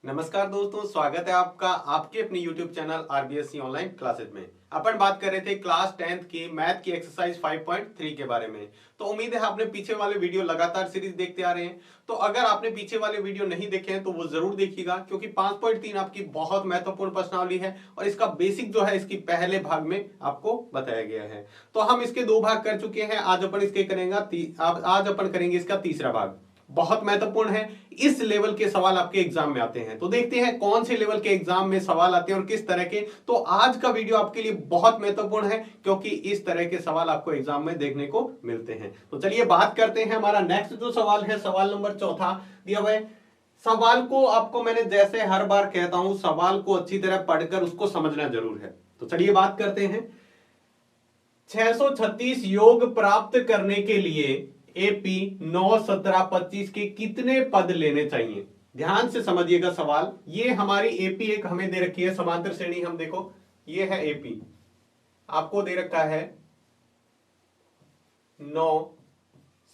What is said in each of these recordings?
नमस्कार दोस्तों, स्वागत है आपका आपके अपने YouTube channel RBSC online classes में। अपन बात कर रहे थे क्लास 10th की मैथ की एक्सरसाइज 5.3 के बारे में। तो उम्मीद है आपने पीछे वाले वीडियो लगातार सीरीज देखते आ रहे हैं। तो अगर आपने पीछे वाले वीडियो नहीं देखे हैं तो वो जरूर देखिएगा, क्योंकि 5.3 आपकी बहुत महत्वपूर्ण प्रश्नावली है और इसका बेसिक जो है इसकी पहले भाग में आपको बताया गया है। तो हम इसके 2 भाग कर चुके हैं। आज अपन इसके करेंगे आज अपन करेंगे इसका तीसरा भाग। बहुत महत्वपूर्ण है, इस लेवल के सवाल आपके एग्जाम में आते हैं। तो देखते हैं कौन से लेवल के एग्जाम में सवाल आते हैं और किस तरह के। तो आज का वीडियो आपके लिए बहुत महत्वपूर्ण है, क्योंकि इस तरह के सवाल आपको एग्जाम में देखने को मिलते हैं। तो चलिए बात करते हैं। हमारा नेक्स्ट जो सवाल है, सवाल नंबर 4 दिया हुआ है। सवाल को आपको मैंने जैसे हर बार कहता हूं, सवाल को अच्छी तरह पढ़कर उसको समझना जरूर है। तो चलिए बात करते हैं। 636 योग प्राप्त करने के लिए एपी 9, 17, 25 के कितने पद लेने चाहिए? ध्यान से समझिएगा सवाल। ये हमारी एपी एक हमें दे रखी है समांतर श्रेणी। हम देखो, ये है एपी, आपको दे रखा है 9,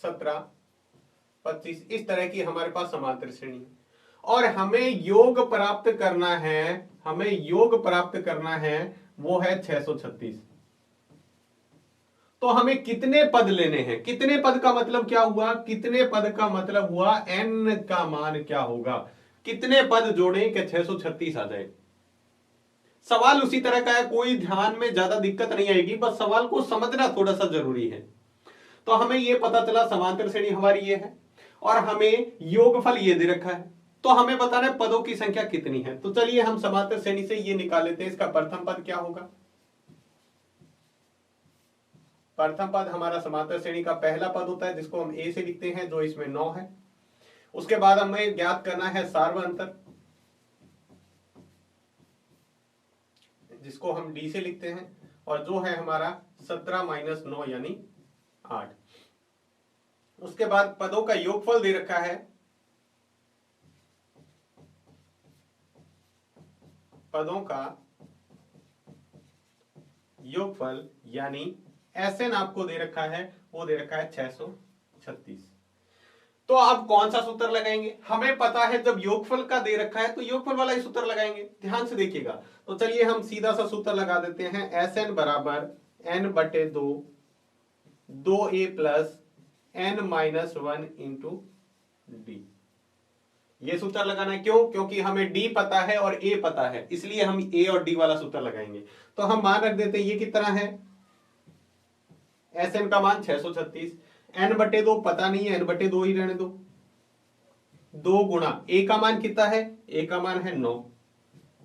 17, 25, इस तरह की हमारे पास समांतर श्रेणी और हमें योग प्राप्त करना है। वो है 636। तो हमें कितने पद लेने हैं? कितने पद का मतलब क्या हुआ? कितने पद का मतलब हुआ n का मान क्या होगा? कितने पद जोड़ें कि 636 आ जाए? सवाल उसी तरह का है, कोई ध्यान में ज्यादा दिक्कत नहीं आएगी, बस सवाल को समझना थोड़ा सा जरूरी है। तो हमें यह पता चला समांतर श्रेणी हमारी ये है और हमें योगफल ये दे रखा है। तो हमें बताना है पदों की संख्या कितनी है। तो चलिए हम समांतर श्रेणी से ये निकाल लेते हैं। इसका प्रथम पद क्या होगा? प्रथम पद हमारा समांतर श्रेणी का पहला पद होता है, जिसको हम ए से लिखते हैं, जो इसमें 9 है। उसके बाद हमें ज्ञात करना है सार्वअंतर, जिसको हम डी से लिखते हैं, और जो है हमारा 17 - 9 यानी 8। उसके बाद पदों का योगफल दे रखा है। पदों का योगफल यानी Sn आपको दे रखा है, वो दे रखा है 636। तो अब कौन सा सूत्र लगाएंगे? हमें पता है जब योगफल का दे रखा है तो योगफल वाला ही सूत्र लगाएंगे। ध्यान से देखिएगा। तो चलिए हम सीधा सा सूत्र लगा देते हैं। Sn बराबर n/2 2a plus n-1 into D. ये सूत्र लगाना है। क्यों? क्योंकि हमें d पता है और a पता है, इसलिए हम a और d वाला सूत्र लगाएंगे। तो हम मान रख देते हैं ये कितना है, Sn का मान 636, n/2 पता नहीं है, n/2 ही रहने दो। 2 गुणा a का मान कितना है? a का मान है 9,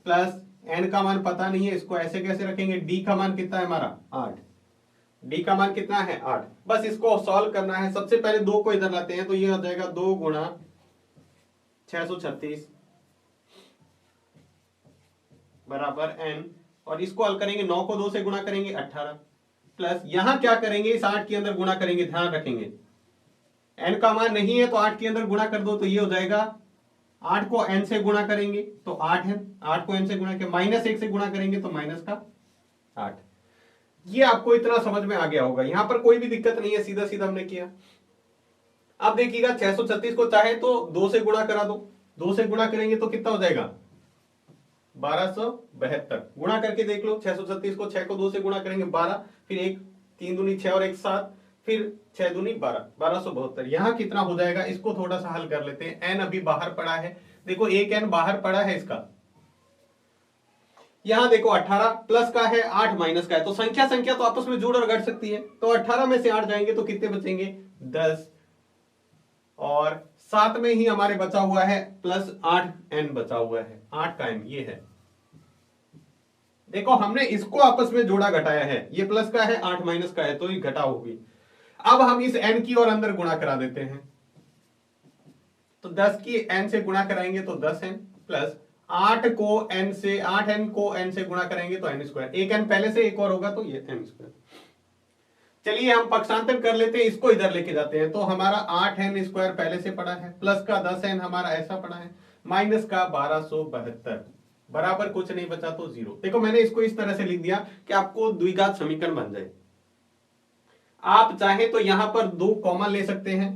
प्लस n का मान पता नहीं है, इसको ऐसे कैसे रखेंगे? d का मान कितना है हमारा? 8। d का मान कितना है? 8। बस इसको सॉल्व करना है। सबसे पहले 2 को इधर लाते हैं, तो ये हो जाएगा 2 गुणा 636 बराबर n, और इसको हल करेंगे, 9 को 2 से गुणा करेंगे 18, प्लस यहां क्या करेंगे, इस 8 के अंदर गुणा करेंगे। ध्यान रखेंगे n का मान नहीं है तो 8 के अंदर गुणा कर दो, तो ये हो जाएगा 8 को n से गुणा करेंगे तो 8 है, 8 को n से गुणा के -1 से गुणा करेंगे तो -8। ये आपको इतना समझ में आ गया होगा, यहां पर कोई भी दिक्कत नहीं है, सीधा सीधा हमने किया। अब देखिएगा 636 को चाहे तो 2 से गुणा करा दो, 2 से गुणा करेंगे तो कितना हो जाएगा? 1272। गुणा करके देख लो, 636 को 6 को 2 से गुणा करेंगे 12, फिर 1 3 दूनी 6 और 1 7, फिर 6 दूनी 12, 1272। यहां कितना हो जाएगा? इसको थोड़ा सा हल कर लेते हैं। n अभी बाहर पड़ा है, देखो एक n बाहर पड़ा है इसका। यहां देखो 18 प्लस का है, 8 माइनस का है, तो संख्या तो आपस में जुड़ और घट सकती है। तो 18 में से 8 जाएंगे तो कितने बचेंगे? 10, और 7 में ही हमारे बचा हुआ है प्लस 8n बचा हुआ है, 8 का n ये है। देखो हमने इसको आपस में जोड़ा घटाया है, ये प्लस का है, 8 माइनस का है, तो ये घटा होगी। अब हम इस n की और अंदर गुणा करा देते हैं, तो 10 की n से गुणा कराएंगे तो 10n, प्लस 8 को n से 8n को n से गुणा करेंगे तो n²। एक n पहले से एक और होगा तो ये n²। चलिए हम पक्षांतर कर लेते हैं, इसको इधर लेके जाते हैं। तो हमारा 8n² पहले से पड़ा है, प्लस का 10n हमारा ऐसा पड़ा है, माइनस का 1272, बराबर कुछ नहीं बचा तो 0। देखो मैंने इसको इस तरह से लिख दिया कि आपको द्विघात समीकरण बन जाए। आप चाहे तो यहां पर 2 कॉमन ले सकते हैं,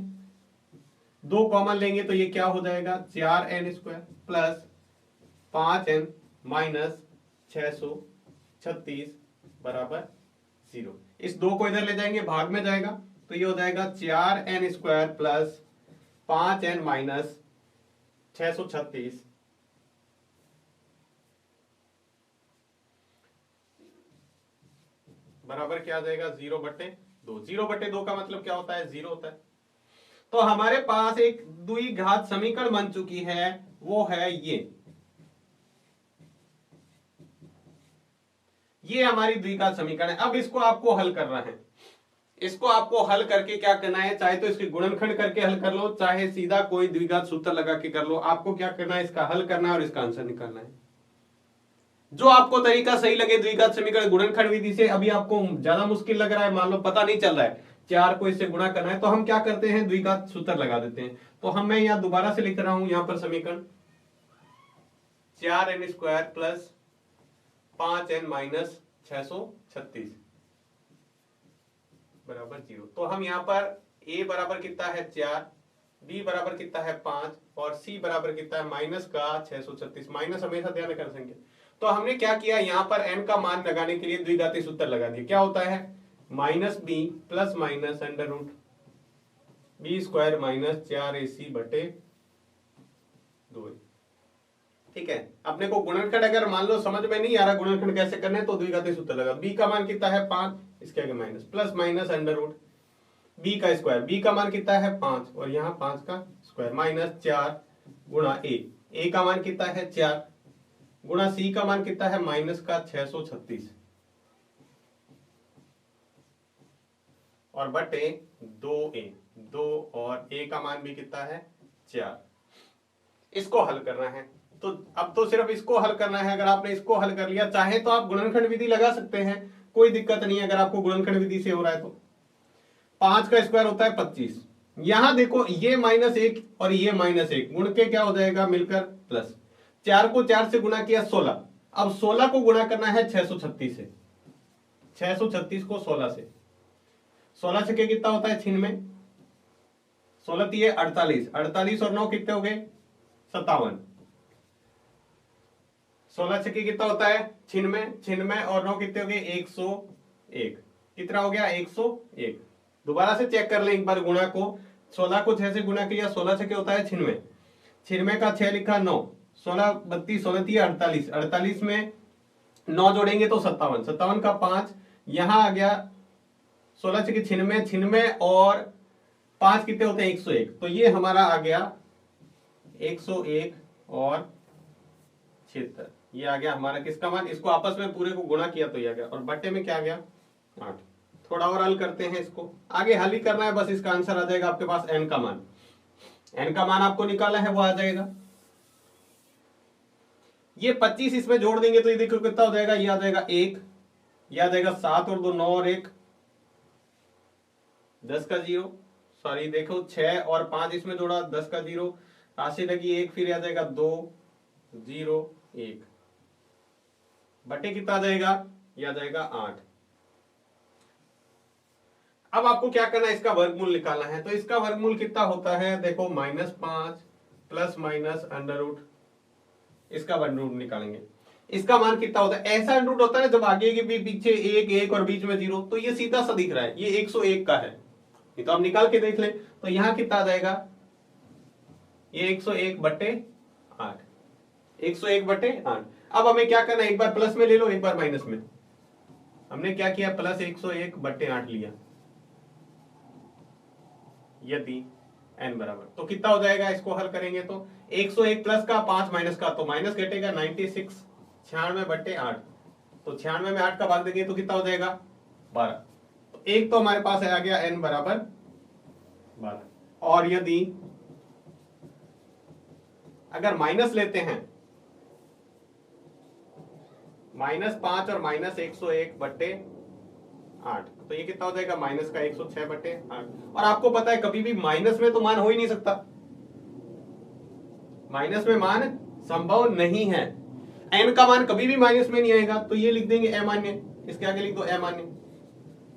2 कॉमन लेंगे तो ये क्या हो जाएगा? 4n² प्लस 5n माइनस 636 बराबर 0। इस 2 को इधर ले जाएंगे, भाग में जाएगा, तो ये हो जाएगा 4n² प्लस 5n माइनस 636 बराबर क्या आ जाएगा 0/2। 0/2 का मतलब क्या होता है? 0 होता है। तो हमारे पास एक द्विघात समीकरण बन चुकी है, वो है ये हमारी द्विघात समीकरण है। अब इसको आपको हल करना है। इसको आपको हल करके क्या करना है, चाहे तो इसके गुणनखंड करके हल कर लो, चाहे सीधा कोई द्विघात सूत्र लगा के कर लो। आपको क्या करना है, इसका हल करना है और इसका आंसर निकालना है। जो आपको तरीका सही लगे द्विघात समीकरण गुणनखंड विधि से। अभी आपको ज्यादा मुश्किल लग रहा है, मान लो पता नहीं चल रहा है 4 को इससे गुणा करना है, तो हम क्या करते हैं, द्विघात सूत्र लगा देते हैं। तो मैं यहां दोबारा से लिख रहा हूं यहां पर समीकरण 4n² प्लस 5n माइनस 636 बराबर 0। तो हम यहां पर a बराबर कितना है 4, b बराबर कितना है 5 और c बराबर कितना है माइनस का 636। माइनस हमेशा ध्यान रखना संख्या। तो हमने क्या किया, यहां पर n का मान लगाने के लिए द्विघाती सूत्र लगा दिया। क्या होता है, minus b plus minus under root b² minus 4ac/2। ठीक है। अपने को गुणनखंड अगर मान लो समझ में नहीं आ रहा गुणनखंड कैसे करने है, तो द्विघाती सूत्र लगा। b का मान कितना है 5, इसके आगे minus, plus minus under root b का स्क्वायर। b का मान कितना है 5 और यहाँ 5 का स्क्वायर, माइनस 4 गुणा a का मान कितना है 4 गुणा c का मान कितना है माइनस का 636 और बटे 2a। 2 और a का मान भी कितना है 4। इसको हल करना है। तो अब तो सिर्फ इसको हल करना है। अगर आपने इसको हल कर लिया, चाहे तो आप गुणनखंड विधि लगा सकते हैं, कोई दिक्कत नहीं है अगर आपको गुणनखंड विधि से हो रहा है तो। 5 का स्क्वायर होता है 25। यहां देखो ये -1 और ये -1 गुण के क्या हो जाएगा मिलकर प्लस। 4 को 4 से गुणा किया 16। अब 16 को गुणा करना है 636 से। 636 को 16 से, 16 से कितना होता है 96, 16 3 48, 48 और 9 कितने हो गए 57। 16 छक्के कितना होता है 96, 96 और 9 कितने हो गए 101। कितना हो गया 101। दोबारा से चेक कर ले एक बार गुणा को। 16 को 6 से गुणा किया, 16 छक्के होता है 96, 96 का 6 लिखा 9, 16 32, 16 3 48, 48 में 9 जोड़ेंगे तो 57, 57 का 5 यहां आ गया। 16 छक्के 96, 96 और 5 कितने होते हैं 101। तो ये हमारा आ गया 101 और 76। ये आ गया हमारा किसका मान। इसको आपस में पूरे को गुणा किया तो ये आ गया और बट्टे में क्या आ गया 8। थोड़ा और हल करते हैं इसको, आगे हल ही करना है बस। इसका आंसर आ जाएगा आपके पास n का मान। n का मान आपको निकाला है वो आ जाएगा। ये 25 इसमें जोड़ देंगे तो ये देखो कितना हो जाएगा, ये आ जाएगा 1, ये आ जाएगा 7 और 2 9 और 1 10 का 0। सॉरी देखो 6 और 5 इसमें जोड़ा 10 का 0, राशि लगी 1, फिर आ जाएगा 2 0 1 बटे कितना आ जाएगा, ये आ जाएगा 8। अब आपको क्या करना है, इसका वर्गमूल निकालना है। तो इसका वर्गमूल कितना होता है देखो -5 प्लस माइनस अंडर रूट, इसका वर्गमूल निकालेंगे। इसका मान कितना होता है, ऐसा अंडर रूट होता है ना जब आगे के भी पीछे 1 1 और बीच में 0, तो ये सीधा सा दिख रहा है, ये 101 का है। ये तो आप निकाल के देख लें। तो यहां कितना आ जाएगा, ये 101 बटे 8, 101 बटे 8। अब हमें क्या करना है, एक बार प्लस में ले लो एक बार माइनस में। हमने क्या किया प्लस 101 बटे 8 लिया, यदि n बराबर, तो कितना हो जाएगा इसको हल करेंगे तो 101 प्लस का 5 माइनस का, तो माइनस घटेगा 96 96 बटे 8। तो 96 में 8 का भाग देंगे तो कितना हो जाएगा 12। तो एक तो हमारे पास आ गया n बराबर 12। और यदि अगर माइनस लेते हैं -5 और -101 बटे 8, तो ये कितना हो जाएगा माइनस का 106 बटे 8। और आपको पता है कभी भी माइनस में तो मान हो ही नहीं सकता, माइनस में मान संभव नहीं है। n का मान कभी भी माइनस में नहीं आएगा, तो ये लिख देंगे अमान्य, इसके आगे लिख दो अमान्य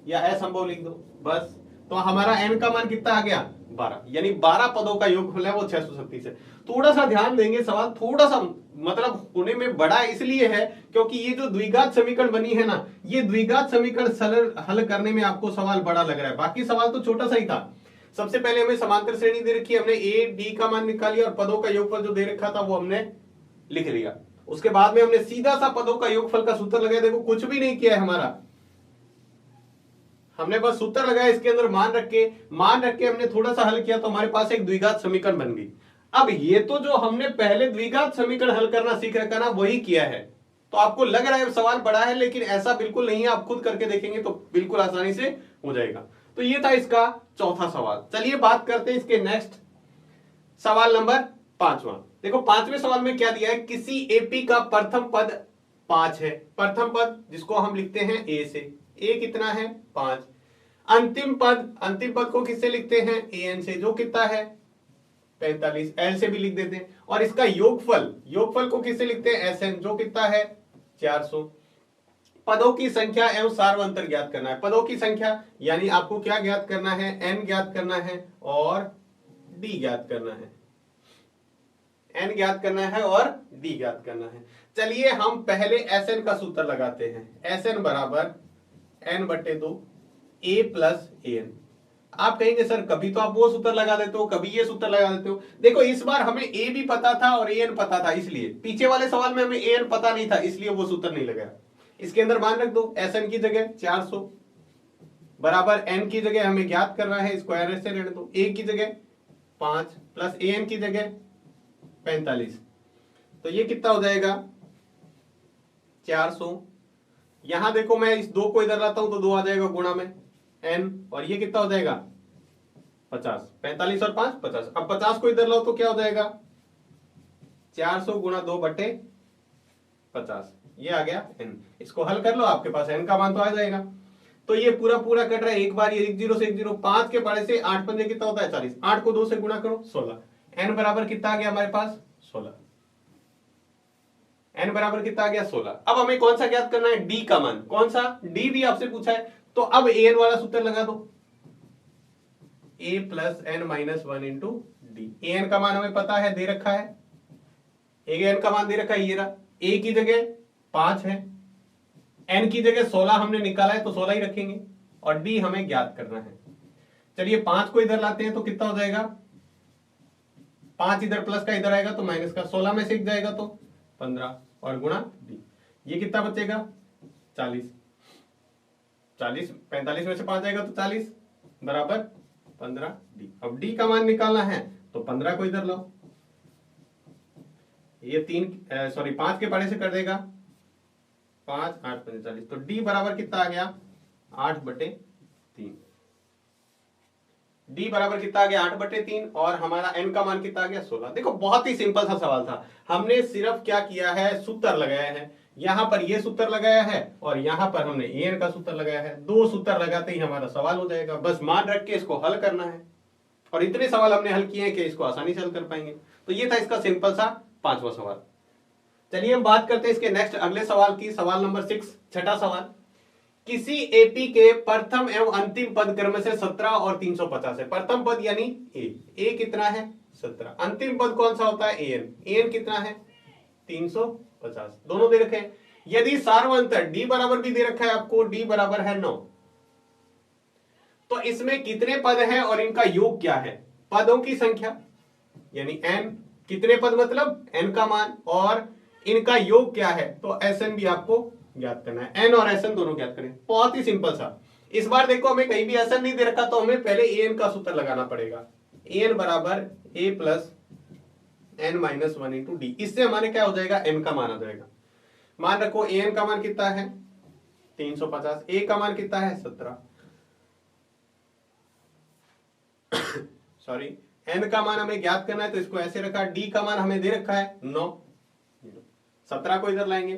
या असंभव लिख दो बस। तो हमारा n का मान कितना आ गया 12, यानी 12 पदों का योगफल है वो 637 है। थोड़ा सा ध्यान देंगे, सवाल थोड़ा सा मतलब होने में बड़ा इसलिए है क्योंकि ये जो द्विघात समीकरण बनी है ना, ये द्विघात समीकरण सरल हल करने में आपको सवाल बड़ा लग रहा है, बाकी सवाल तो छोटा सा ही था। सबसे पहले हमें समांतर श्रेणी दे रखी है, हमने ए डी का मान निकाल लिया और पदों का योगफल जो दे रखा था वो हमने लिख लिया। उसके बाद में हमने सीधा सा पदों का योगफल का सूत्र लगाया। देखो कुछ भी नहीं किया है हमारा, हमने बस सूत्र लगाया, इसके अंदर मान रख के हमने थोड़ा सा हल किया तो हमारे पास एक द्विघात समीकरण बन गई। अब ये तो जो हमने पहले द्विघात समीकरण हल करना सीख रखा ना, वही किया है। तो आपको लग रहा है सवाल बड़ा है, लेकिन ऐसा बिल्कुल नहीं है, आप खुद करके देखेंगे तो बिल्कुल आसानी से हो जाएगा। तो ये था इसका चौथा सवाल। चलिए बात करते हैं इसके नेक्स्ट सवाल नंबर 5वां। देखो 5वें सवाल में क्या दिया है, किसी एपी का प्रथम पद 5 है। प्रथम पद जिसको हम लिखते हैं ए से, ए कितना है 5। अंतिम पद को किससे लिखते हैं, एन से, जो कितना है 45, एल से भी लिख देते हैं। और इसका योगफल को किससे लिखते हैं, एस एन, जो कितना है 400। पदों की संख्या एवं सार्वंतर ज्ञात करना है। पदों की संख्या यानी आपको क्या ज्ञात करना है, एन ज्ञात करना है और डी ज्ञात करना है। एन ज्ञात करना है और डी ज्ञात करना है। चलिए हम पहले एस एन का सूत्र लगाते हैं। एस एन बराबर n/2 a प्लस एन। आप कहेंगे सर कभी तो आप वो सूत्र लगा देते हो, कभी ये सूत्र लगा देते हो। देखो इस बार हमें ए भी पता था और एन पता था, इसलिए पीछे वाले सवाल में हमें एन पता नहीं था, इसलिए वो सूत्र नहीं लगाया। इसके अंदर मान रख दो, एस एन की जगह 400 बराबर एन की जगह हमें ज्ञात करना है, स्क्वायर से रहने दो, ए की जगह 5 प्लस एन की जगह 45। तो ये कितना हो जाएगा 400। यहां देखो मैं इस 2 को इधर लाता हूं तो 2 आ जाएगा गुणा में n, और ये कितना हो जाएगा 50। 45 और 5 50। अब 50 को इधर लाओ तो क्या हो जाएगा 400 गुणा 2/50, ये आ गया n। इसको हल कर लो, आपके पास n का मान तो आ जाएगा। तो ये पूरा कट रहा है, एक बार ये 1 0 से 1 0, 5 के पड़े से 8 पंजे कितना होता है 40, 8 को 2 से गुणा करो 16। n बराबर कितना आ गया हमारे पास 16। n बराबर कितना आ गया 16। अब हमें कौन सा ज्ञात करना है, d का मान। कौन सा, d भी आपसे पूछा है, तो अब an वाला सूत्र लगा दो, a plus n minus 1 into D. an का मान हमें पता है, दे रखा है, an का मान दे रखा है, ये रहा। a की जगह 5 है, n की जगह 16 हमने निकाला है तो 16 ही रखेंगे, और d हमें ज्ञात करना है। चलिए 5 को इधर लाते हैं तो कितना हो जाएगा, 5 इधर प्लस का इधर आएगा तो माइनस का, 16 में से एक जाएगा तो 15 और गुणा डी। ये कितना बचेगा 40। 45 में से 5 जाएगा तो 40 बराबर 15 डी। अब डी का मान निकालना है तो 15 को इधर लाओ, ये 5 के पड़े से कर देगा 5 8 45, तो डी बराबर कितना आ गया 8/3। डी बराबर कितना आ गया 8/3, और हमारा एन का मान कितना आ गया 16। देखो बहुत ही सिंपल सा सवाल था, हमने सिर्फ क्या किया है, सूत्र लगाया है। यहां पर ये सूत्र लगाया है और यहां पर हमने एन का सूत्र लगाया है। 2 सूत्र लगाते ही हमारा सवाल हो जाएगा, बस मान रख के इसको हल करना है। और इतने सवाल हमने हल किए हैं कि इसको आसानी से हल कर पाएंगे। तो ये था इसका सिंपल सा 5वां सवाल। चलिए हम बात करते हैं इसके नेक्स्ट अगले सवाल की, सवाल नंबर 6, छठा सवाल। किसी एपी के प्रथम एवं अंतिम पद क्रम से 17 और 350 है। प्रथम पद यानी ए कितना है 17, अंतिम पद कौन सा होता है एन कितना है 350, दोनों दे रखे हैं। यदि सार्वंतर डी बराबर भी दे रखा है आपको, डी बराबर है 9, तो इसमें कितने पद हैं और इनका योग क्या है। पदों की संख्या यानी एन, कितने पद मतलब एन का मान, और इनका योग क्या है तो एस एन भी आपको ज्ञात करना है। एन और एस एन दोनों ज्ञात करें, बहुत ही सिंपल सा। इस बार देखो हमें कहीं भी एस एन नहीं दे रखा तो हमें पहले एन का सूत्र लगाना पड़ेगा। एन बराबर a plus n minus 1 into d. इससे हमारे क्या हो जाएगा, एन का मान आ जाएगा। मान रखो एन का मान कितना है 350, ए का मान कितना है 17, सॉरी एन का मान हमें ज्ञात करना है तो इसको ऐसे रखा। डी का मान हमें दे रखा है 9, 17 को इधर लाएंगे,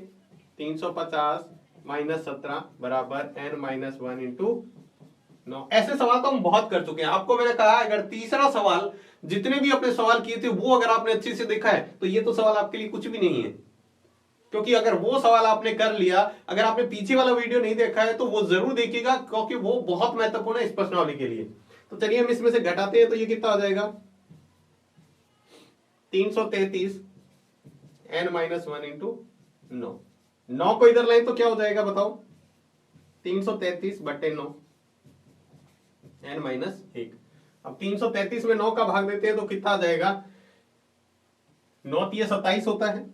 350 माइनस 17 बराबर एन माइनस 1 इंटू 9। ऐसे सवाल तो हम बहुत कर चुके हैं। आपको मैंने कहा अगर तीसरा सवाल, जितने भी अपने सवाल किए थे वो अगर आपने अच्छे से देखा है तो ये तो सवाल आपके लिए कुछ भी नहीं है, क्योंकि अगर वो सवाल आपने कर लिया, अगर आपने पीछे वाला वीडियो नहीं देखा है तो वो जरूर देखिएगा, क्योंकि वो बहुत महत्वपूर्ण है इस प्रश्नावली के लिए। तो चलिए हम इसमें से घटाते हैं, तो ये कितना हो जाएगा 333 n-1 इंटू 9 को इधर लाए तो क्या हो जाएगा बताओ 333 बटे 9 n-1। अब 333 में 9 का भाग देते हैं तो कितना आ जाएगा 9 ये 27 होता है,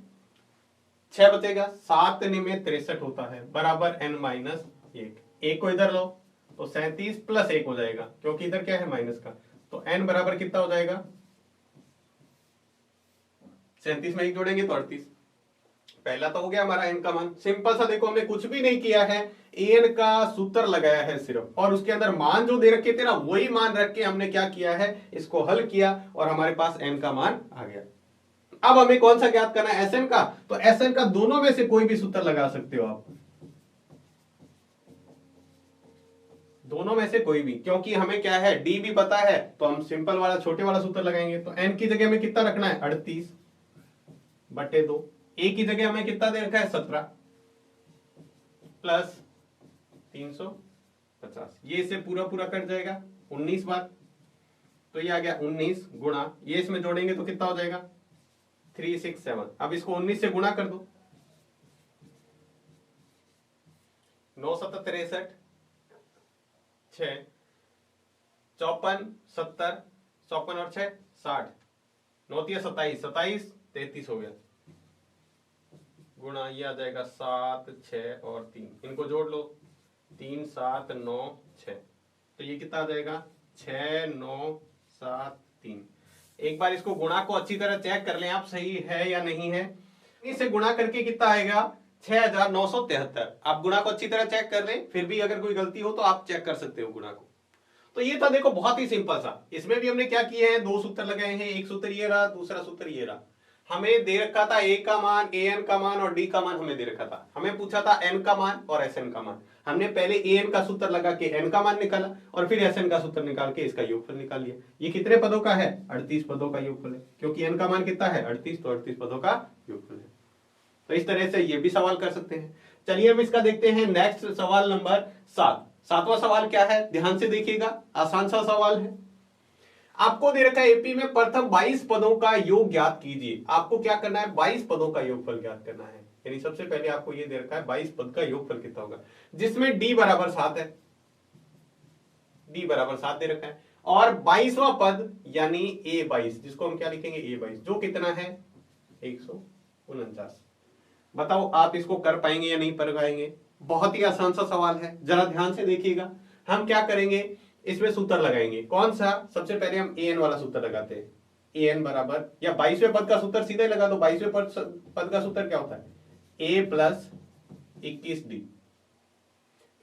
6 बचेगा, 7 में 63 होता है बराबर n-1। एक को इधर लो तो 37 प्लस 1 हो जाएगा क्योंकि इधर क्या है माइनस का, तो n बराबर कितना हो जाएगा 37 में 1 जोड़ेंगे तो 38। पहला तो हो गया हमारा n का मान। सिंपल सा देखो, हमने कुछ भी नहीं किया है, an का सूत्र लगाया है सिर्फ, और उसके अंदर मान जो दे रखे थे ना वही मान रख के हमने क्या किया है, इसको हल किया और हमारे पास n का मान आ गया। अब हमें कौन सा ज्ञात करना है Sn का, तो Sn का दोनों में से कोई भी सूत्र लगा सकते हो आप, दोनों में से कोई भी, क्योंकि हमें क्या है d भी पता है तो हम सिंपल वाला छोटे वाला सूत्र लगाएंगे। तो n की जगह हमें कितना रखना है 38 बटे 2, a की जगह हमें कितना दे रखा है 17 प्लस 350, ये इससे पूरा पूरा कट जाएगा 19 बार, तो ये आ गया 19 गुणा, ये इसमें जोड़ेंगे तो कितना हो जाएगा 367। अब इसको 19 से गुणा कर दो, 9 7 63 6 54 70 54 और 6 60, 9 27 27 33 हो गया, गुणा ये आ जाएगा 7 6 और 3, इनको जोड़ लो 3 7 9 6, तो ये कितना आ जाएगा 6 9 7 3। एक बार इसको गुणा को अच्छी तरह चेक कर लें आप, सही है या नहीं है। इसे गुणा करके कितना आएगा 6973। आप गुणा को अच्छी तरह चेक कर लें, फिर भी अगर कोई गलती हो तो आप चेक कर सकते हो गुणा को। तो ये था देखो बहुत ही सिंपल सा। इसमें भी हमने क्या किए हैं, दो सूत्र लगाए हैं, एक सूत्र ये रहा, दूसरा सूत्र ये रहा। हमें दे रखा था a का मान, an का मान और d का मान हमें दे रखा था। हमें पूछा था n का मान और sn का मान। हमने पहले an का सूत्र लगा के n का मान निकाला और फिर sn का सूत्र निकाल के इसका योगफल निकाल लिया। ये कितने पदों का है 38 पदों का योगफल है, क्योंकि n का मान कितना है 38, तो 38 पदों का योगफल है। तो इस तरह से ये भी सवाल कर सकते हैं। चलिए हम इसका देखते हैं नेक्स्ट सवाल नंबर 7। सातवां सवाल क्या है, ध्यान से देखिएगा, आसान सा सवाल है। आपको दे रखा है एपी में प्रथम 22 पदों का योग ज्ञात कीजिए। आपको क्या करना है 22 पदों का योगफल ज्ञात करना है। यानी सबसे पहले आपको ये दे रखा है 22 पद का योगफल कितना होगा, जिसमें d बराबर 7 है, d बराबर 7 दे रखा है, और 22वां पद यानी a22, जिसको हम क्या लिखेंगे a22, जो कितना है 149। बताओ आप इसको कर पाएंगे या नहीं कर पाएंगे। बहुत ही आसान सा सवाल है, जरा ध्यान से देखिएगा। हम क्या करेंगे, इसमें सूत्र लगाएंगे। कौन सा, सबसे पहले हम an वाला सूत्र लगाते हैं। an बराबर, या 22वें पद का सूत्र सीधे लगा दो। 22वें पद का सूत्र क्या होता है a प्लस 21d।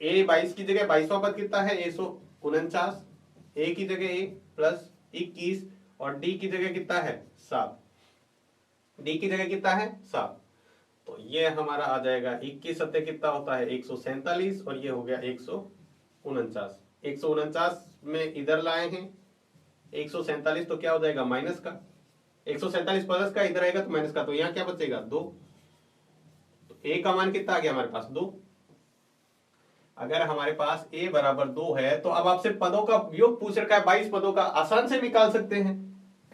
a 22 की जगह 22वां पद कितना है 149, a की जगह a प्लस 21 और d की जगह कितना है 7, d की जगह कितना है 7। तो ये हमारा आ जाएगा 21 सत्ते कितना होता है 147 और ये हो गया 149। 149 में इधर लाए हैं 147, तो क्या हो जाएगा माइनस का, 147 प्लस का इधर आएगा तो माइनस का, तो यहाँ क्या बचेगा 2। तो a का मान कितना आ गया हमारे पास 2। अगर हमारे पास a बराबर 2 है तो अब आपसे पदों का योग पूछ रखा है, 22 पदों का आसान से निकाल सकते हैं।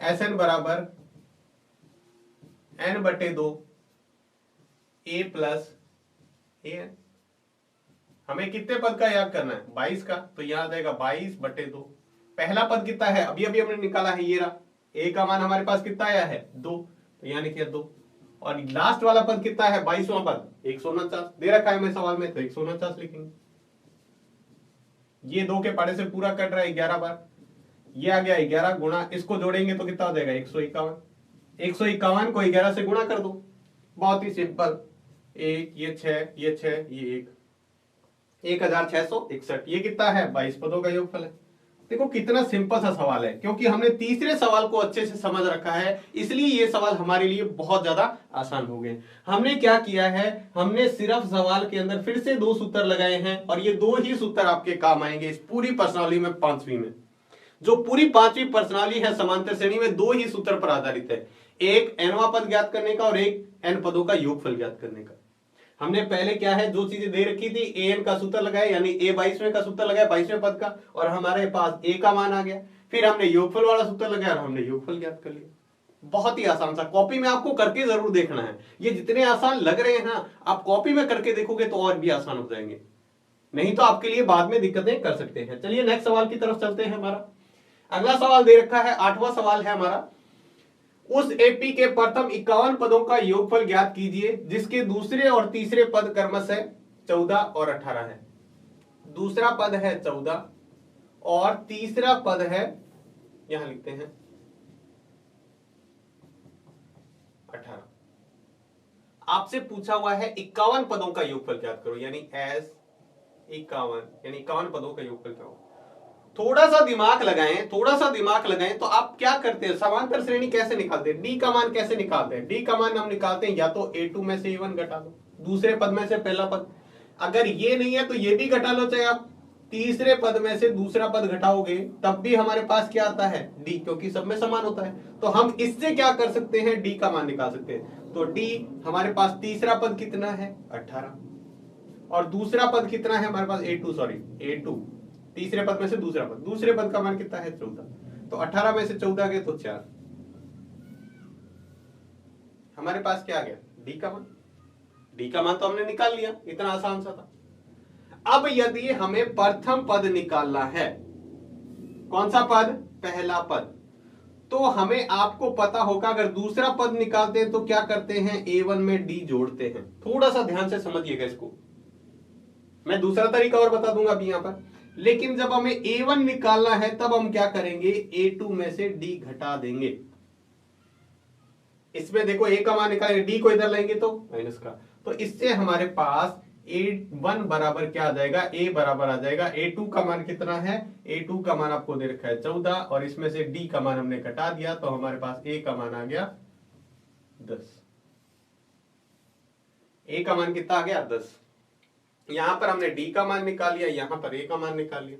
Sn बराबर n बटे 2 a प्लस an। हमें कितने पद का याद करना है 22 का, तो यहां आ जाएगा 22 बटे 2। पहला पद कितना है अभी अभी हमने निकाला है, ये रहा, a का मान हमारे पास कितना आया है 2, तो यहां लिखिए 2। और लास्ट वाला पद कितना है 22वां पद 149 दे रखा है हमें सवाल में, तो 149 लिखेंगे। ये 2 के पाड़े से पूरा कट रहा है 11 बार, ये आ गया 11 गुणा, इसको जोड़ेंगे तो कितना हो जाएगा 151। 151 को 11 से गुणा कर दो, बहुत ही सिंपल, 1 ये 6 ये 6 ये 1, 1661। ये कितना है 22 पदों का योगफल है। देखो कितना सिंपल सा सवाल है, क्योंकि हमने तीसरे सवाल को अच्छे से समझ रखा है, इसलिए ये सवाल हमारे लिए बहुत ज्यादा आसान हो गए। हमने क्या किया है, हमने सिर्फ सवाल के अंदर फिर से 2 सूत्र लगाए हैं और ये 2 ही सूत्र आपके काम आएंगे इस पूरी प्रश्नावली में, 5वीं में। जो पूरी 5वीं प्रश्नावली है समांतर श्रेणी में 2 ही सूत्र पर आधारित है, एक nवां पद ज्ञात करने का और एक n पदों का योगफल ज्ञात करने का। हमने पहले क्या है, जो चीजें दे रखी थी an का सूत्र लगाया, यानी a 22वें का सूत्र लगाया 22वें पद का, और हमारे पास a का मान आ गया। फिर हमने योगफल वाला सूत्र लगाया और हमने योगफल ज्ञात कर लिया। बहुत ही आसान सा, कॉपी में आपको करके जरूर देखना है। ये जितने आसान लग रहे हैं ना, आप कॉपी में करके देखोगे तो और भी आसान हो जाएंगे, नहीं तो आपके लिए बाद में दिक्कतें कर सकते हैं। चलिए नेक्स्ट सवाल की तरफ चलते हैं। हमारा अगला सवाल दे रखा है, 8वां सवाल है हमारा। उस एपी के प्रथम 51 पदों का योगफल ज्ञात कीजिए जिसके दूसरे और तीसरे पद क्रमशः 14 और 18 है। दूसरा पद है 14 और तीसरा पद है, यहां लिखते हैं 18। आपसे पूछा हुआ है 51 पदों का योगफल ज्ञात करो, यानी एस 51, यानी 51 पदों का योगफल क्या हो। थोड़ा सा दिमाग लगाएं, थोड़ा सा दिमाग लगाएं। तो आप क्या करते हैं, समांतर श्रेणी कैसे निकालते हैं, डी का मान कैसे निकालते हैं। डी का मान हम निकालते हैं या तो a2 में से a1 घटा लो, दूसरे पद में से पहला पद, अगर ये नहीं है तो ये भी घटा लो, चाहे आप तीसरे पद में से दूसरा पद घटाओगे तब भी हमारे पास क्या आता है, डी, क्योंकि सब में समान होता है। तो हम इससे क्या कर सकते हैं, डी का मान निकाल सकते हैं। तो डी हमारे पास तीसरा पद कितना है 18, और दूसरा पद कितना है हमारे पास a2, सॉरी a2, तीसरे पद में से दूसरा पद, दूसरे पद का मान कितना है 14। तो 18 में से 14 गए तो 4, हमारे पास क्या आ गया, डी का मान। डी का मान तो हमने निकाल लिया, इतना आसान सा था। अब यदि हमें प्रथम पद निकालना है, कौन सा पद, पहला पद, तो हमें, आपको पता होगा अगर दूसरा पद निकालते हैं तो क्या करते हैं, a1 में d जोड़ते हैं। थोड़ा सा ध्यान से समझिएगा इसको, मैं दूसरा तरीका और बता दूंगा अभी यहां पर। लेकिन जब हमें a1 निकालना है तब हम क्या करेंगे, a2 में से d घटा देंगे। इसमें देखो a का मान निकालेंगे, d को इधर लेंगे तो माइनस का, तो इससे हमारे पास a1 बराबर क्या आ जाएगा, a बराबर आ जाएगा, a2 का मान कितना है, a2 का मान आपको दे रखा है 14, और इसमें से d का मान हमने घटा दिया तो हमारे पास a का मान आ गया 10। a का मान कितना आ गया 10। यहां पर हमने d का मान निकाल लिया, यहां पर a का मान निकाल लिया।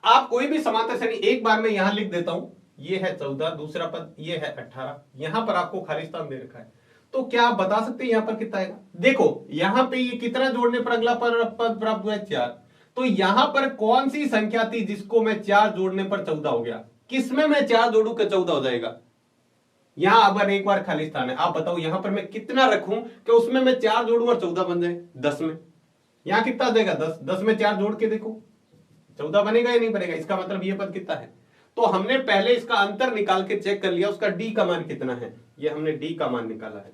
आप कोई भी समांतर श्रेणी, एक बार मैं यहां लिख देता हूं, ये है 14, दूसरा पद ये है 18, यहां पर आपको खाली स्थान दे रखा है। तो क्या आप बता सकते हैं यहां पर कितना आएगा, देखो यहां पे ये कितना जोड़ने पर अगला पद प्राप्त हुआ है 4, तो यहां पर कौन सी संख्या थी जिसको मैं 4 जोड़ने पर 14 हो गया, किसमें मैं 4 जोड़ू के 14 हो जाएगा। यहां अगर एक बार खाली स्थान है, आप बताओ यहां पर मैं कितना रखूं कि उसमें मैं 4 जोड़ू और 14 बन जाए, 10 में। यहां कितना देगा 10, 10 में 4 जोड़ के देखो 14 बनेगा या नहीं बनेगा, इसका मतलब ये पद कितना है। तो हमने पहले इसका अंतर निकाल के चेक कर लिया, उसका डी का मान कितना है, ये हमने डी का मान निकाला है।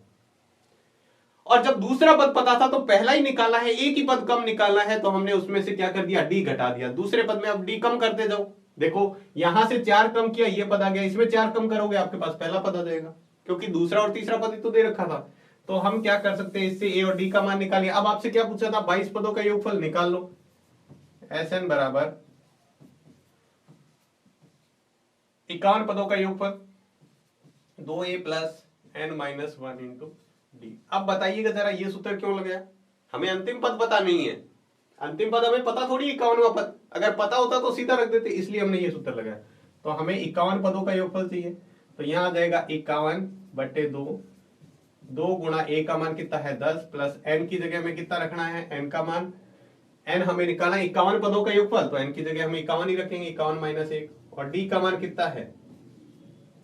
और जब दूसरा पद पता था तो पहला ही निकाला है, एक ही पद कम निकालना है, तो हमने उसमें से क्या कर दिया, डी घटा दिया। दूसरे पद में अब डी कम करते जाओ, देखो यहां से 4 कम किया, ये पद आ गया, इसमें 4 कम करोगे आपके पास पहला पद आ जाएगा, क्योंकि दूसरा और तीसरा पद ही तो दे रखा था। तो हम क्या कर सकते हैं, इससे ए और डी का मान निकालिए। अब आपसे क्या पूछा था, 22 पदों का योगफल निकाल लो। एस एन बराबर 51 पदों का योगफल 2a plus n minus 1 into D. अब बताइएगा जरा ये सूत्र क्यों लगाया, हमें अंतिम पद पता नहीं है, अंतिम पद हमें पता थोड़ी 51वां पद, अगर पता होता तो सीधा रख देते, इसलिए हमने ये सूत्र लगाया। तो हमें 51 पदों का योगफल चाहिए, तो यहां आ जाएगा 51/2, 2 गुणा a का मान कितना है 10, प्लस n की जगह में कितना रखना है, n का मान, n हमें निकालना है 51 पदों का योगफल, तो n की जगह हम 51 ही रखेंगे, 51 माइनस 1, और d का मान कितना है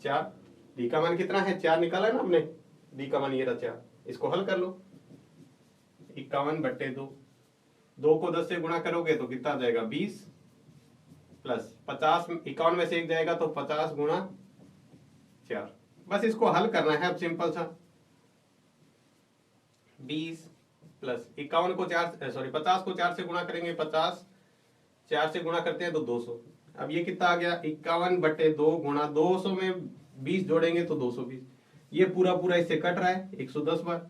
4, d का मान कितना है 4 निकाला है ना हमने, d का मान ये रहा 4, इसको हल कर लो। 51/2, 2 को 10 से गुणा करोगे तो कितना आ जाएगा 20, प्लस 50, 51 में से 1 जाएगा तो 50 गुणा 4, बस इसको हल करना है अब सिंपल सा। 20 प्लस 51 को 4, सॉरी 50 को 4 से गुणा करेंगे, 50 4 से गुणा करते हैं तो 200। अब ये कितना आ गया 51/2 गुणा 200 में 20 जोड़ेंगे तो 220, ये पूरा पूरा इससे कट रहा है 110 बार।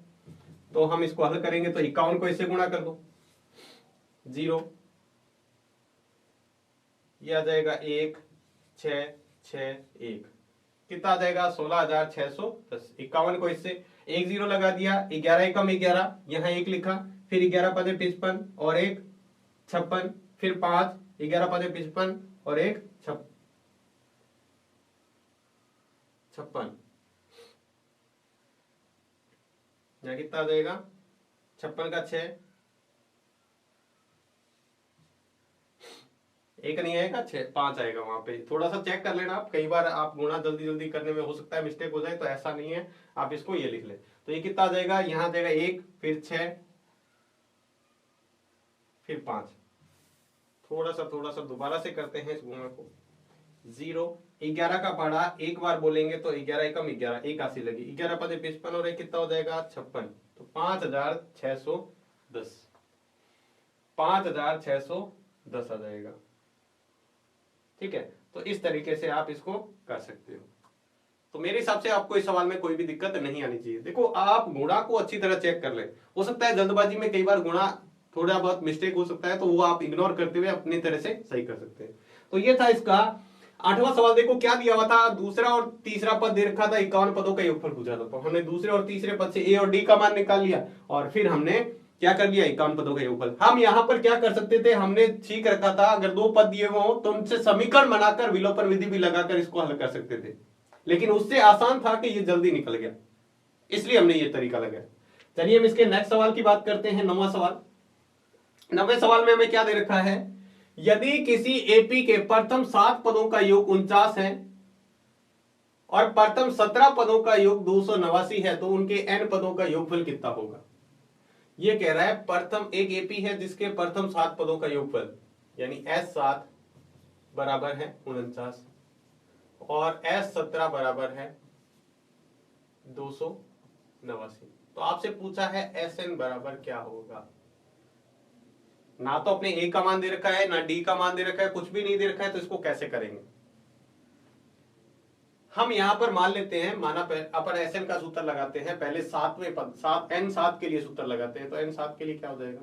तो हम इसको हल करेंगे तो 51 को इससे गुणा कर दो 0, ये आ जाएगा 1 6 6 1, कितना आ जाएगा 16,610। 51 को इससे 1 0 लगा दिया, 11 एकम 11, यहाँ 1 लिखा, फिर 11 पदे 55 और 1 56, फिर 5, 11 पदे 55 और 1 56, यहाँ कितना आ जाएगा 56 का 6, एक नहीं आएगा 6, 5 आएगा। वहां पे थोड़ा सा चेक कर लेना आप, कई बार आप गुणा जल्दी जल्दी करने में हो सकता है मिस्टेक हो जाए, तो ऐसा नहीं है, आप इसको ये लिख ले। तो ये कितना आ जाएगा, यहाँ आ जाएगा 1, फिर 6, फिर 5। थोड़ा सा दोबारा से करते हैं इस गुणा को। 0, 11 का पढ़ा एक बार बोलेंगे तो 11 एकम 11, 81 लगी, 11 पदे 55 और कितना हो जाएगा 56, तो 5610, 5610 आ जाएगा। ठीक है, तो इस तरीके से आप इसको कर सकते हो। तो मेरे हिसाब से आपको इस सवाल में कोई भी दिक्कत नहीं आनी चाहिए। देखो आप गुणा को अच्छी तरह चेक कर ले, हो सकता है जल्दबाजी में कई बार गुणा थोड़ा बहुत मिस्टेक हो सकता है, तो वो आप इग्नोर करते हुए अपनी तरह से सही कर सकते हैं। तो ये था इसका 8वां सवाल। देखो क्या दिया हुआ था, दूसरा और तीसरा पद दे रखा था, 51 पदों का योगफल पूछा था। तो हमने दूसरे और तीसरे पद से ए और डी का मान निकाल लिया, और फिर हमने क्या कर लिया, 51 पदों का योगफल। हम यहाँ पर क्या कर सकते थे, हमने ठीक रखा था, अगर 2 पद दिए हुए हो तो उनसे समीकरण बनाकर विलोपन विधि भी लगाकर इसको हल कर सकते थे, लेकिन उससे आसान था कि ये जल्दी निकल गया, इसलिए हमने ये तरीका लगाया। चलिए हम इसके नेक्स्ट सवाल की बात करते हैं, 9वां सवाल। 9वें सवाल में हमें क्या दे रखा है, यदि किसी एपी के प्रथम 7 पदों का योग 49 है और प्रथम 17 पदों का योग 289 है, तो उनके n पदों का योगफल कितना होगा। ये कह रहा है प्रथम एक एपी है जिसके प्रथम 7 पदों का योगफल यानी S7 बराबर है 49 और S17 बराबर है 289। तो आपसे पूछा है Sn बराबर क्या होगा। ना तो अपने ए का मान दे रखा है, ना डी का मान दे रखा है, कुछ भी नहीं दे रखा है, तो इसको कैसे करेंगे। हम यहां पर मान लेते हैं, माना अपन Sn का सूत्र लगाते हैं, पहले 7वें पद n7 के लिए सूत्र लगाते हैं। तो n7 के लिए क्या हो जाएगा,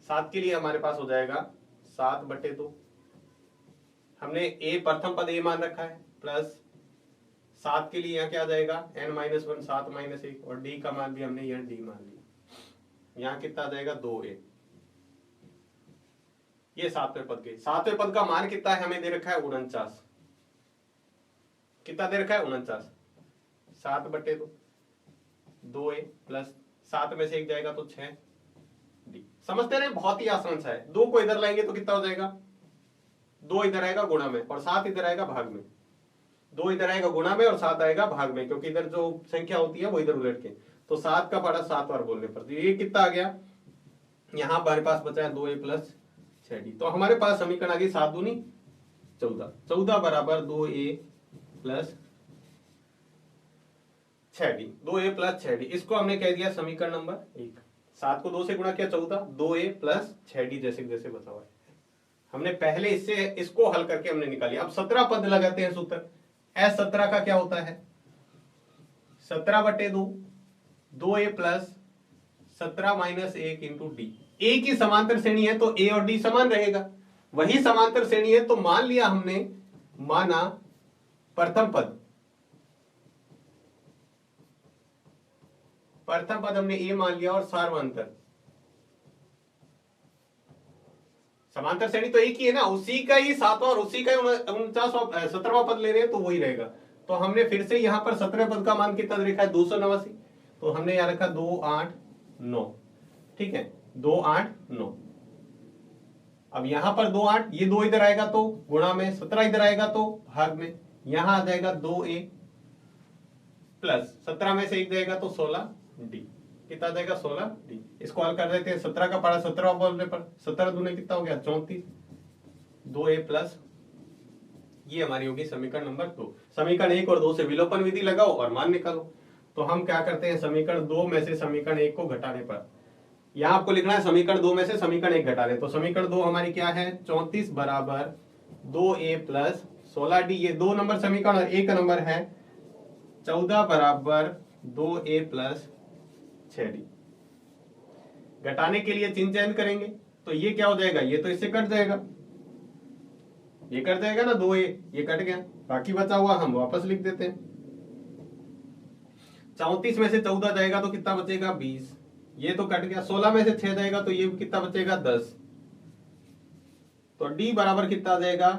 7 के लिए हमारे पास हो जाएगा 7/2। हमने ए प्रथम पद ए मान रखा है, प्लस 7 के लिए यहाँ क्या आ जाएगा n-1 7 - 1, और डी का मान भी हमने यहाँ डी मान लिया, यहाँ कितना आ जाएगा 2a। ये 7वें पद के 7वें पद का मान कितना है, हमें दे रखा है 49। कितना दे रखा है 49, 7/2, 2a प्लस 7 में से 1 जाएगा तो 6 डी। समझते रहे, बहुत ही आसान सा है। 2 को इधर लाएंगे तो कितना हो जाएगा, 2 इधर आएगा गुणा में और 7 इधर आएगा भाग में। 2 इधर आएगा गुणा में और 7 आएगा भाग में, क्योंकि इधर जो संख्या होती है वो इधर उलट के। तो 7 का पड़ा 7 बार बोलने पर, तो ये कितना आ गया, यहाँ हमारे पास बचा है 2a प्लस 6d। तो हमारे पास समीकरण आ गई 7 दूनी 14, 14 बराबर 2a plus 6d, 2a plus 6d। इसको हमने कह दिया समीकरण नंबर 1। 7 को 2 से गुणा किया 14, 2a प्लस 6d जैसे जैसे बचा हुआ है। हमने पहले इससे इसको हल करके हमने निकाली। अब 17 पद लगाते हैं सूत्र। S17 का क्या होता है, 17/2, 2a प्लस 17 - 1 इंटू डी। ए की समांतर श्रेणी है तो ए और डी समान रहेगा, वही समांतर श्रेणी है तो मान लिया हमने, माना प्रथम पद हमने ए मान लिया और सार्वंतर, समांतर श्रेणी तो एक ही है ना, उसी का ही 7वां और उसी का 49वां 17वां पद ले रहे हैं तो वही रहेगा। तो हमने फिर से यहां पर 17वें पद का मान कितना रखा है 289, तो हमने यहां रखा 289। ठीक है, 289। अब यहां पर 28, ये 2 इधर आएगा तो गुणा में, 17 इधर आएगा तो भाग में, यहां आ जाएगा 2a प्लस 17 में से 1 जाएगा तो 16d। कितना आ जाएगा 16d। इसको हल कर देते हैं, 17 का पढ़ा 17 बोलने पर 17 दूने कितना हो गया 34, 2a प्लस, ये हमारी होगी समीकरण नंबर 2। समीकरण 1 और 2 से विलोपन विधि लगाओ और मान निकालो। तो हम क्या करते हैं, समीकरण 2 में से समीकरण 1 को घटाने पर, यहां आपको लिखना है समीकरण 2 में से समीकरण 1 घटा ले। तो समीकरण 2 हमारी क्या है, 34 बराबर 2a प्लस 16d। ये 2 नंबर समीकरण और 1 नंबर है 14 बराबर 2a प्लस 6d। घटाने के लिए चिन्ह चयन करेंगे तो ये क्या हो जाएगा, ये तो इससे कट जाएगा, ये कट जाएगा ना 2a, ये कट गया, बाकी बचा हुआ हम वापस लिख देते हैं। 34 में से 14 जाएगा तो कितना बचेगा 20, ये तो कट गया। 16 में से 6 जाएगा तो ये कितना बचेगा 10। तो d बराबर कितना आ जाएगा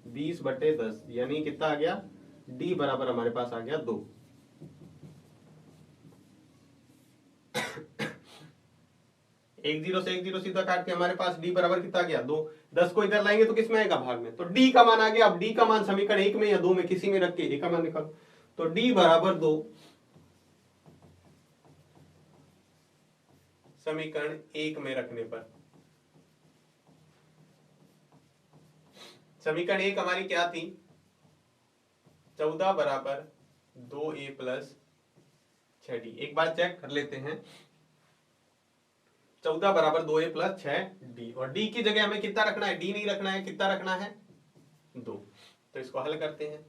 20/10, यानी कितना आ गया, d बराबर हमारे पास आ गया 2। एक जीरो से एक जीरो सीधा काट के हमारे पास डी बराबर कितना गया 2। 10 को इधर लाएंगे तो किसमें आएगा भाग में, तो डी का मान आ गया। अब डी का मान समीकरण 1 में या 2 में किसी में रख के ए का मान निकालो, तो डी बराबर 2 समीकरण 1 में रखने पर समीकरण 1 हमारी क्या थी, 14 बराबर 2a प्लस 6d। एक बार चेक कर लेते हैं, 14 बराबर 2a प्लस 6d, और d की जगह हमें कितना रखना है, d नहीं रखना है, कितना रखना है 2। तो इसको हल करते हैं,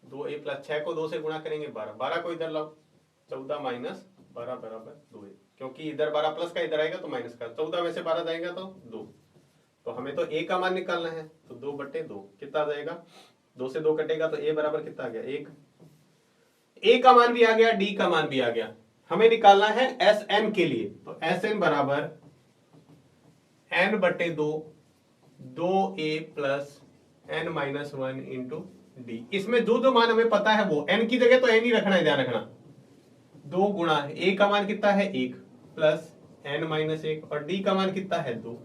2a प्लस 6 को 2 से गुणा करेंगे 12, 12 को इधर लाओ, 14 माइनस 12 बराबर 2a, क्योंकि इधर 12 प्लस का इधर आएगा तो माइनस का, 14 में से 12 जाएगा तो 2। तो हमें तो a का मान निकालना है, तो 2/2 कितना जाएगा, 2 से 2 कटेगा तो a बराबर कितना आ गया 1। a का मान भी आ गया, d का मान भी आ गया। हमें निकालना है Sn के लिए, तो Sn बराबर n/2 2a plus n minus 1 into D. इसमें जो मान हमें पता है वो n की जगह तो n ही रखना है, ध्यान रखना, 2 गुणा a का मान कितना है 1 प्लस n माइनस 1 और d का मान कितना है 2।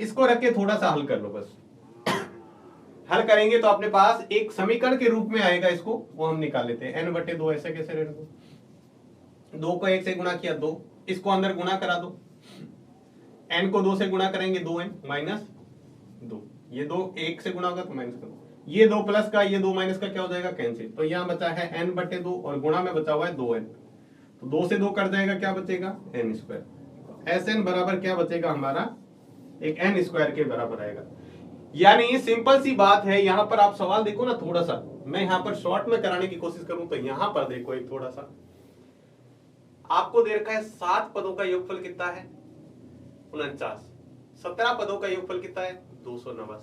इसको रख के थोड़ा सा हल कर लो, बस हल करेंगे तो अपने पास एक समीकरण के रूप में आएगा, इसको वो हम निकाल लेते हैं। n/2 ऐसे कैसे रहने दो, 2 को 1 से गुणा किया 2, इसको अंदर गुणा करा दो, n को 2 से गुणा करेंगे 2n माइनस 2, ये 2 1 से गुणा होगा तो माइनस कर दो, ये 2 प्लस का ये 2 माइनस का क्या हो जाएगा कैंसिल, तो यहाँ बचा है n/2 और गुणा में बचा हुआ है 2n, तो 2 से 2 कट जाएगा, क्या बचेगा n²। Sn बराबर क्या बचेगा हमारा, एक n² के बराबर आएगा। यानी सिंपल सी बात है, यहां पर आप सवाल देखो ना थोड़ा सा, मैं यहां पर शॉर्ट में कराने की कोशिश करूं तो यहां पर देखो एक थोड़ा सा, आपको दे रखा है 7 पदों का योगफल कितना है 49, 17 पदों का योगफल कितना है 289,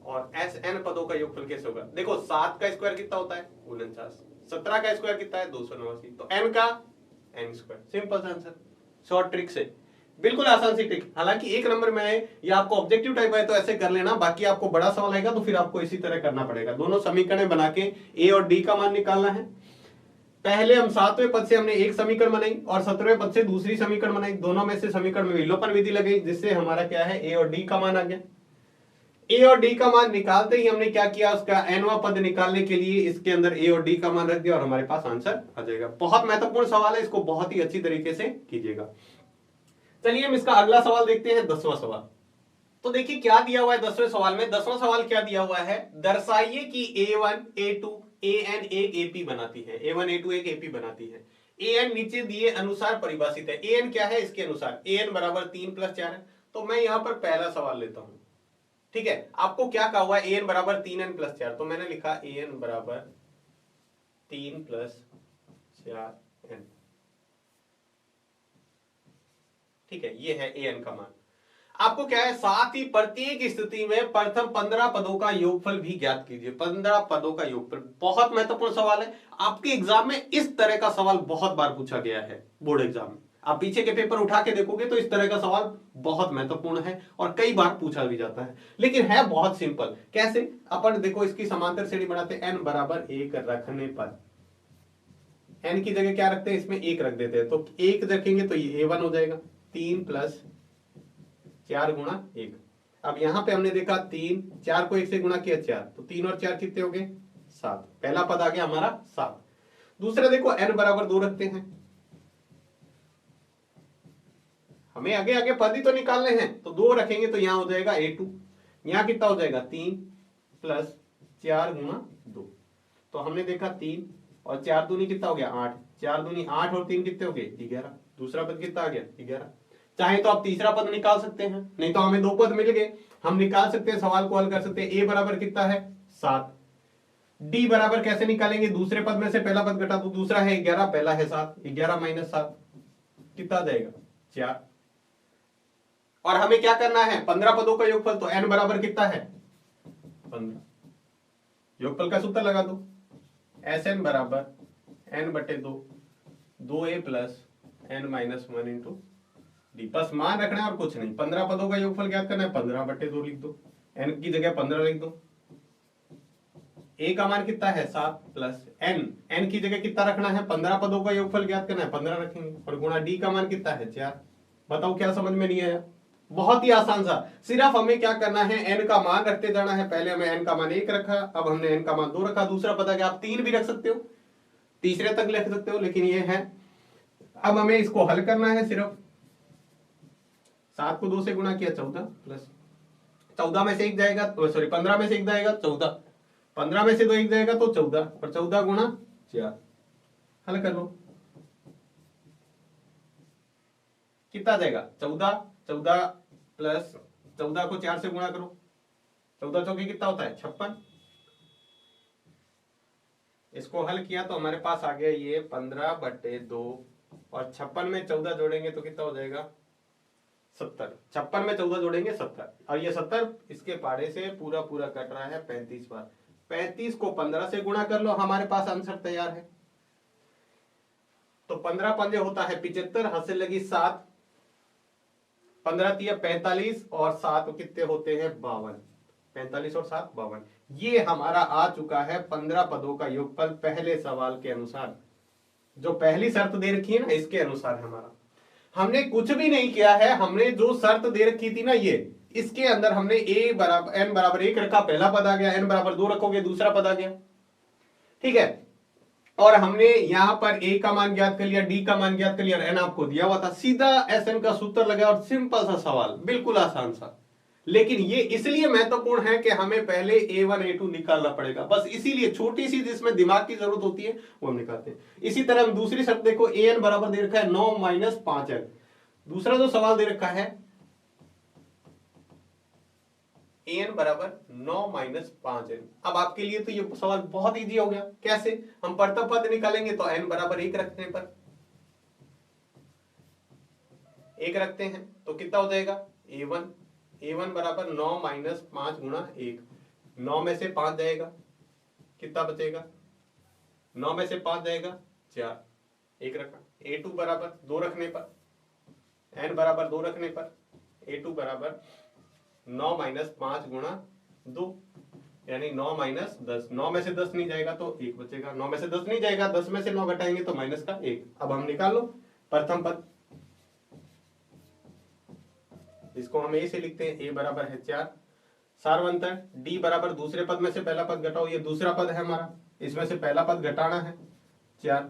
और Sn पदों का योगफल कैसे होगा, देखो 7 का स्क्वायर कितना होता है 49, 17 का स्क्वायर कितना है 289, तो n का n²। Simple answer, short trick से, बिल्कुल आसान सी ट्रिक। हालांकि एक नंबर में आए या आपको ऑब्जेक्टिव टाइप आए तो ऐसे कर लेना, बाकी आपको बड़ा सवाल आएगा तो फिर आपको इसी तरह करना पड़ेगा। दोनों समीकरण बना के a और d का मान निकालना है। पहले हम 7वें पद से हमने एक समीकरण बनाई और 17वें पद से दूसरी समीकरण बनाई, दोनों में से समीकरण में विलोपन विधि लगाई, जिससे हमारा क्या है a और d का मान आ गया। a और d का मान निकालते ही हमने क्या किया, उसका nवां पद निकालने के लिए इसके अंदर a और d का मान रख दिया और हमारे पास आंसर आ जाएगा। बहुत महत्वपूर्ण सवाल है, इसको बहुत ही अच्छी तरीके से कीजिएगा। चलिए हम इसका अगला सवाल देखते हैं, 10वां सवाल। तो देखिए क्या दिया हुआ है 10वें सवाल में। 10वां सवाल क्या दिया हुआ है, दर्शाइए कि a1 a2 an एक ap बनाती है, a1 a2 एक ap बनाती है। an नीचे दिए अनुसार परिभाषित है, an क्या है इसके अनुसार, an बराबर 3 + 4 है। तो मैं यहां पर पहला सवाल लेता हूं, ठीक है। आपको क्या कहा हुआ है, an बराबर 3n + 4, तो मैंने लिखा an बराबर 3 + 4n, ठीक है, ये है an का मान। आपको क्या है, साथ ही प्रत्येक स्थिति में प्रथम 15 पदों का योगफल भी ज्ञात कीजिए। 15 पदों का योगफल बहुत महत्वपूर्ण सवाल है, आपके एग्जाम में इस तरह का सवाल बहुत बार पूछा गया है बोर्ड एग्जाम में। आप पीछे के पेपर उठा के देखोगे तो इस तरह का सवाल बहुत महत्वपूर्ण है और कई बार पूछा भी जाता है, लेकिन है बहुत सिंपल। कैसे, अपन देखो इसकी समांतर श्रेणी बनाते हैं, n बराबर 1 रखने पर n की जगह क्या रखते हैं, इसमें 1 रख देते हैं, तो 1 रखेंगे तो ये a1 हो जाएगा, 3 + 4 × 1। अब यहां पे हमने देखा 3, 4 को 1 से गुणा किया 4, तो 3 और 4 कितने हो गए 7, पहला पद आ गया हमारा 7। दूसरा देखो n बराबर 2 रखते हैं, हमें आगे आगे पद ही तो निकालने हैं, तो 2 रखेंगे तो यहां हो जाएगा a2, यहां कितना हो जाएगा 3 + 4 × 2, तो हमने देखा 3 और 4 दूनी कितना हो गया 8, 4 दूनी 8 और 3 कितने हो गए 11, दूसरा पद कितना आ गया 11। चाहे तो आप तीसरा पद निकाल सकते हैं, नहीं तो हमें 2 पद मिल गए, हम निकाल सकते हैं, सवाल को हल कर सकते हैं। a बराबर कितना है 7, d बराबर कैसे निकालेंगे, दूसरे पद में से पहला पद घटा तो दूसरा है 11, पहला है 7, 11 - 7 कितना आ जाएगा 4। और हमें क्या करना है 15 पदों का योगफल, तो n बराबर कितना है 15, योगफल का सूत्र लगा दो, Sn बराबर n/2 2a + n - 1 into D, बस मान रखना है और कुछ नहीं। 15 पदों का योगफल ज्ञात करना है, 15/2 लिख दो, n की जगह 15 लिख दो, ए का मान कितना है 7 प्लस एन की जगह कितना रखना है 15 पदों का योगफल ज्ञात करना है 15 रखेंगे और गुणा डी का मान कितना है 4। बताओ क्या समझ में नहीं आया? बहुत ही आसान सा, सिर्फ हमें क्या करना है एन का मान रखते जाना है। पहले हमें एन का मान 1 रखा, अब हमने एन का मान 2 रखा। दूसरा पता क्या आप 3 भी रख सकते हो, तीसरे तक लिख सकते हो, लेकिन ये है। अब हमें इसको हल करना है। सिर्फ 7 को 2 से गुणा किया 14 प्लस 14 में से 1 जाएगा, सॉरी 15 में से 1 जाएगा 14, 15 में से 2 1 जाएगा तो 14 और 14 गुणा 4। हल कर लो, कितना जाएगा 14 14 प्लस 14 को 4 से गुणा करो, 14 चौके कितना होता है 56। इसको हल किया तो हमारे पास आ गया ये 15/2 और 56 में 14 जोड़ेंगे तो कितना हो जाएगा 70। 56 में 14 जोड़ेंगे 70 और ये 70 इसके पाड़े से पूरा पूरा कट रहा है 35 बार। 35 को 15 से गुणा कर लो, हमारे पास आंसर तैयार है। तो 15 पंजे होता है 75, हाथ से लगी 7, 15 तिया 45 और 7 कितने होते हैं 52। 45 और 7 52। ये हमारा आ चुका है 15 पदों का योगफल पहले सवाल के अनुसार। जो पहली शर्त दे रखी है ना इसके अनुसार हमारा, हमने कुछ भी नहीं किया है। हमने जो शर्त दे रखी थी ना ये, इसके अंदर हमने ए बराबर एन बराबर 1 रखा, पहला पद आ गया। एन बराबर 2 रखोगे दूसरा पद आ गया, ठीक है। और हमने यहां पर ए का मान ज्ञात कर लिया, डी का मान ज्ञात कर लिया, एन आपको दिया हुआ था। सीधा एस एन का सूत्र लगाया और सिंपल सा सवाल, बिल्कुल आसान सा। लेकिन ये इसलिए महत्वपूर्ण है कि हमें पहले A1 A2 निकालना पड़ेगा, बस इसीलिए छोटी सी जिसमें दिमाग की जरूरत होती है वो हम निकालते हैं। इसी तरह हम दूसरी शर्त देखो, AN बराबर दे रखा है 9 - 5n। दूसरा जो सवाल दे रखा है AN बराबर 9 - 5n। अब आपके लिए तो ये सवाल बहुत इजी हो गया। कैसे? हम प्रथम पद निकालेंगे तो n बराबर 1 रखने पर 1 रखते हैं तो कितना हो जाएगा A1 बराबर 9 - 5 गुणा 1। 9 में से 5 जाएगा, कितना बचेगा 9 में से 5 जाएगा 4, 1 रखा। A2 बराबर 2 रखने पर, n बराबर 2 रखने पर A2 बराबर 9 - 5 गुणा 2 यानी 9 - 10। 9 में से 10 नहीं जाएगा तो 1 बचेगा। 9 में से 10 नहीं जाएगा, 10 में से 9 घटाएंगे तो माइनस का 1। अब हम निकाल लो प्रथम पद, इसको हम ए से लिखते हैं। ए बराबर है 4 सारवंतर। डी बराबर दूसरे पद में से पहला पद घटाओ, ये दूसरा पद है हमारा, इसमें से पहला पद घटाना है 4,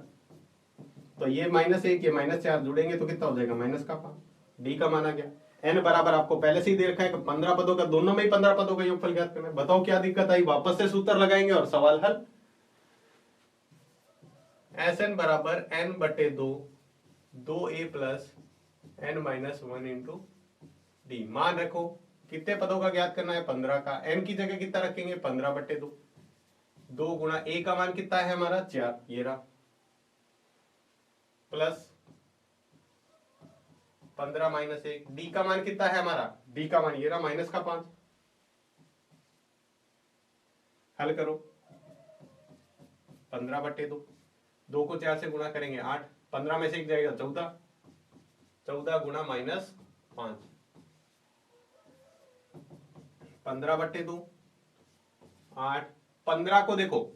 तो ये -1 ये -4 जुड़ेंगे तो कितना हो जाएगा माइनस का 5। डी का मान आ गया। एन बराबर आपको पहले से ही दे रखा है 15 पदों का, दोनों में ही 15 पदों का योगफल ज्ञात करना है। बताओ क्या दिक्कत आई? वापस से सूत्र लगाएंगे और सवाल हल। Sn बराबर n/2 2a plus n - 1 into D. मान रखो कितने पदों का ज्ञात करना है 15 का। n की जगह कितना रखेंगे 15/2। 2 गुणा a का मान कितना है हमारा 4, ये रहा, प्लस 15 - 1। डी का मान कितना है हमारा, डी का मान ये रहा माइनस का 5। हल करो 15/2, 2 को 4 से गुणा करेंगे 8, 15 में से 1 जाएगा 14, 14 गुणा -5। 15/2 8, 15 को देखो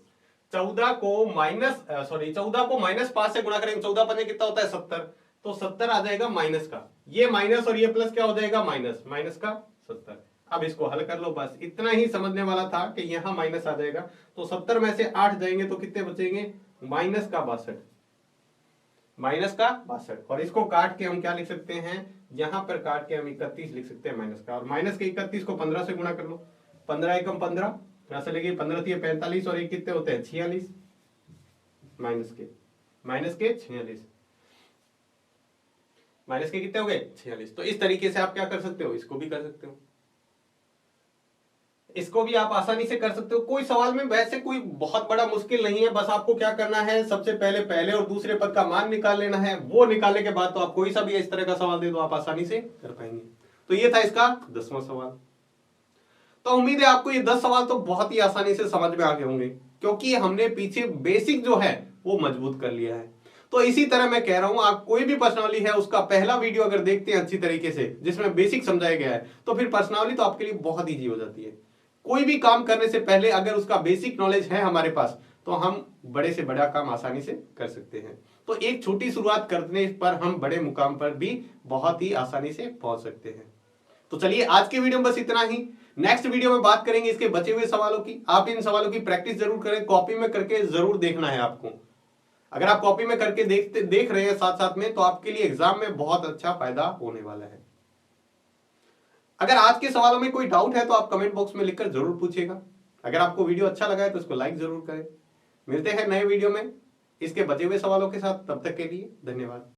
14 को -5 से गुणा करेंगे, 14 पन्ने कितना होता है 70, तो 70 आ जाएगा माइनस का, ये माइनस और ये प्लस क्या हो जाएगा माइनस का 70। अब इसको हल कर लो, बस इतना ही समझने वाला था कि यहां माइनस आ जाएगा, तो 70 में से 8 जाएंगे तो कितने बचेंगे -62, और इसको काट के हम क्या लिख सकते हैं, यहां पर काट के हम 31 लिख सकते हैं माइनस का, और माइनस के 31 को 15 से गुणा कर लो, 15 एकम 15, यहां से लेके 15 थी 45 और 1 कितने होते हैं 46, माइनस के 46, माइनस के कितने हो गए 46। तो इस तरीके से आप क्या कर सकते हो, इसको भी कर सकते हो, इसको भी आप आसानी से कर सकते हो। कोई सवाल में वैसे कोई बहुत बड़ा मुश्किल नहीं है, बस आपको क्या करना है, सबसे पहले और दूसरे पद का मान निकाल लेना है, वो निकालने के बाद तो आप कोई सा भी इस तरह का सवाल दे दो आप आसानी से कर पाएंगे। तो ये था इसका 10वां सवाल। तो उम्मीद है आपको ये 10 सवाल तो बहुत ही आसानी से समझ में आ गए होंगे, क्योंकि हमने पीछे बेसिक जो है वो मजबूत कर लिया है। तो इसी तरह मैं कह रहा हूं, आप कोई भी प्रश्नावली है उसका पहला वीडियो अगर देखते हैं अच्छी तरीके से जिसमें बेसिक समझाया गया है, तो फिर प्रश्नावली तो आपके लिए बहुत ईजी हो जाती है। कोई भी काम करने से पहले अगर उसका बेसिक नॉलेज है हमारे पास तो हम बड़े से बड़ा काम आसानी से कर सकते हैं। तो एक छोटी शुरुआत करने पर हम बड़े मुकाम पर भी बहुत ही आसानी से पहुंच सकते हैं। तो चलिए आज के वीडियो में बस इतना ही। नेक्स्ट वीडियो में बात करेंगे इसके बचे हुए सवालों की। आप इन सवालों की प्रैक्टिस जरूर करें, कॉपी में करके जरूर देखना है आपको। अगर आप कॉपी में करके देख रहे हैं साथ साथ में, तो आपके लिए एग्जाम में बहुत अच्छा फायदा होने वाला है। अगर आज के सवालों में कोई डाउट है तो आप कमेंट बॉक्स में लिखकर जरूर पूछेगा। अगर आपको वीडियो अच्छा लगा है तो इसको लाइक जरूर करें। मिलते हैं नए वीडियो में इसके बचे हुए सवालों के साथ। तब तक के लिए धन्यवाद।